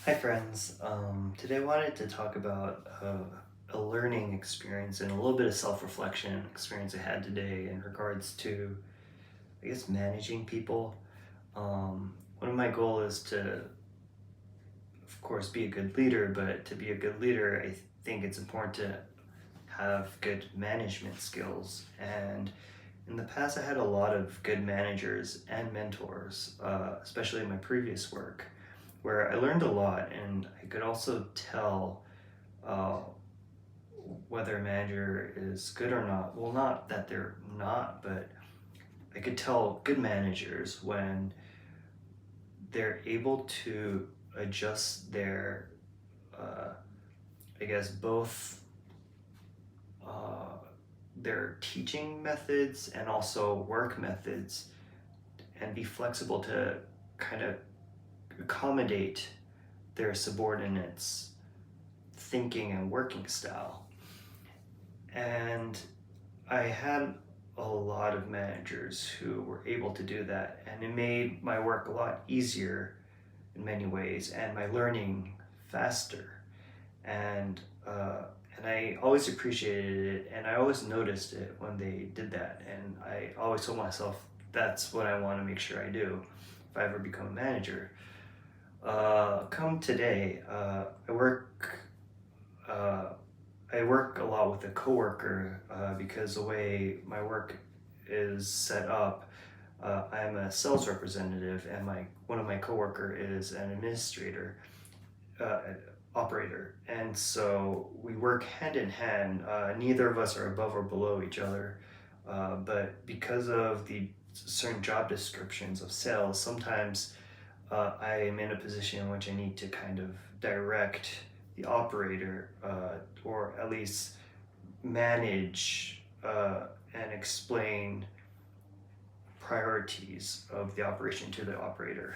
Hi friends. Today I wanted to talk about a learning experience and a little bit of self-reflection experience I had today in regards to, I guess, managing people. One of my goal is to, of course, be a good leader, but to be a good leader, I think it's important to have good management skills. And in the past, I had a lot of good managers and mentors, especially in my previous work, where I learned a lot and I could also tell uh, whether a manager is good or not. Well, not that they're not, but I could tell good managers when they're able to adjust their, uh, I guess, both uh, their teaching methods and also work methods and be flexible to kind of accommodate their subordinates' thinking and working style. And I had a lot of managers who were able to do that, and it made my work a lot easier in many ways and my learning faster. And uh, and I always appreciated it, and I always noticed it when they did that. And I always told myself that's what I want to make sure I do if I ever become a manager. Come today, uh, I work a lot with a coworker because the way my work is set up, I'm a sales representative, and my one of my coworker is an administrator, uh, operator, and so we work hand in hand. Neither of us are above or below each other, but because of the certain job descriptions of sales, sometimes I am in a position in which I need to kind of direct the operator, or at least manage and explain priorities of the operation to the operator.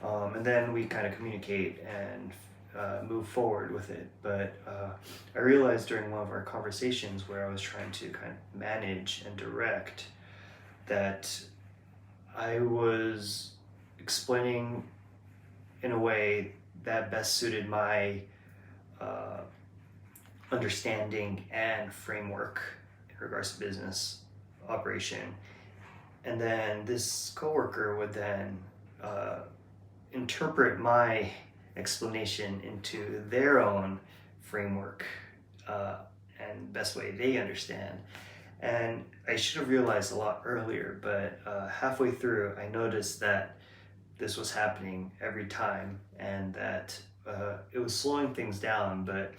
And then we kind of communicate and move forward with it. But I realized during one of our conversations where I was trying to kind of manage and direct that I was explaining in a way that best suited my uh, understanding and framework in regards to business operation. And then this coworker would then uh, interpret my explanation into their own framework, uh, and best way they understand. And I should have realized a lot earlier, but halfway through, I noticed that this was happening every time and that it was slowing things down. But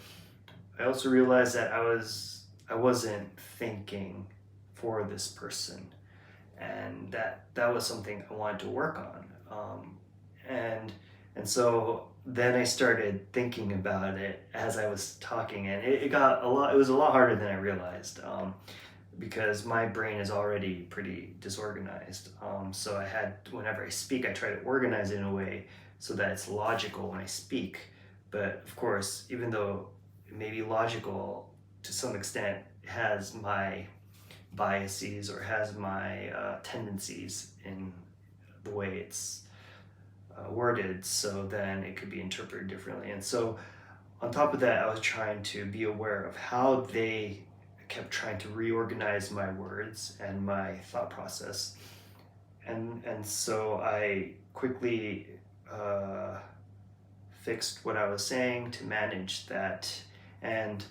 I also realized that I wasn't thinking for this person, and that was something I wanted to work on. And so then I started thinking about it as I was talking, and it got a lot. It was a lot harder than I realized, because my brain is already pretty disorganized. So I had, whenever I speak, I try to organize it in a way so that it's logical when I speak. But of course, even though it may be logical to some extent, it has my biases or has my tendencies in the way it's worded, so then it could be interpreted differently. And so, on top of that, I was trying to be aware of how they kept trying to reorganize my words and my thought process. And so I quickly uh, fixed what I was saying to manage that. And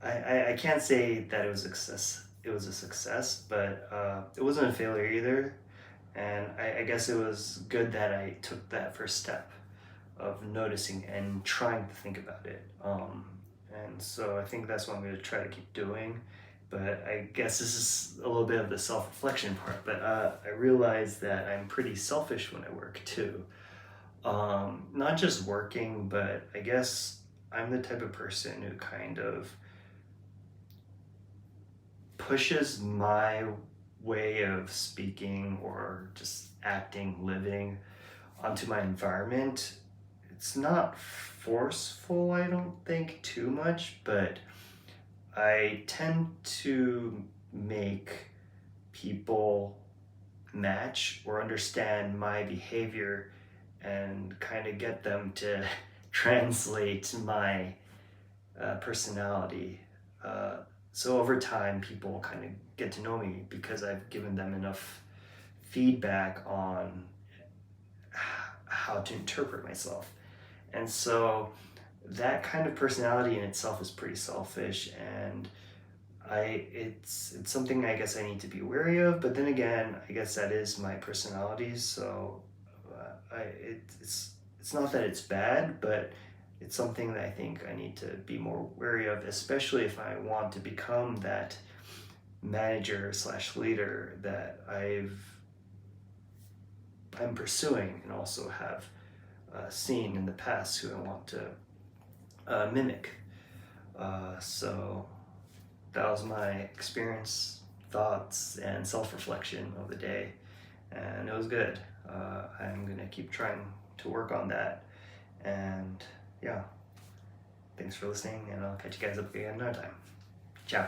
I can't say that it was a success. It was a success, but it wasn't a failure either. And I guess it was good that I took that first step of noticing and trying to think about it. And so I think that's what I'm going to try to keep doing. But I guess this is a little bit of the self reflection part. But I realize that I'm pretty selfish when I work too. Not just working, but I guess I'm the type of person who kind of pushes my way of speaking or just acting, living onto my environment. It's not forceful, I don't think, too much, but I tend to make people match or understand my behavior and kind of get them to translate my personality. So over time, people kind of get to know me because I've given them enough feedback on how to interpret myself. And so that kind of personality in itself is pretty selfish, and it's something I guess I need to be wary of. But then again, I guess that is my personality. So it's not that it's bad, but it's something that I think I need to be more wary of, especially if I want to become that manager slash leader that I'm pursuing, and also have seen in the past who I want to mimic. So that was my experience, thoughts, and self-reflection of the day, and it was good. I'm gonna keep trying to work on that, and yeah, thanks for listening, and I'll catch you guys up again another time. Ciao.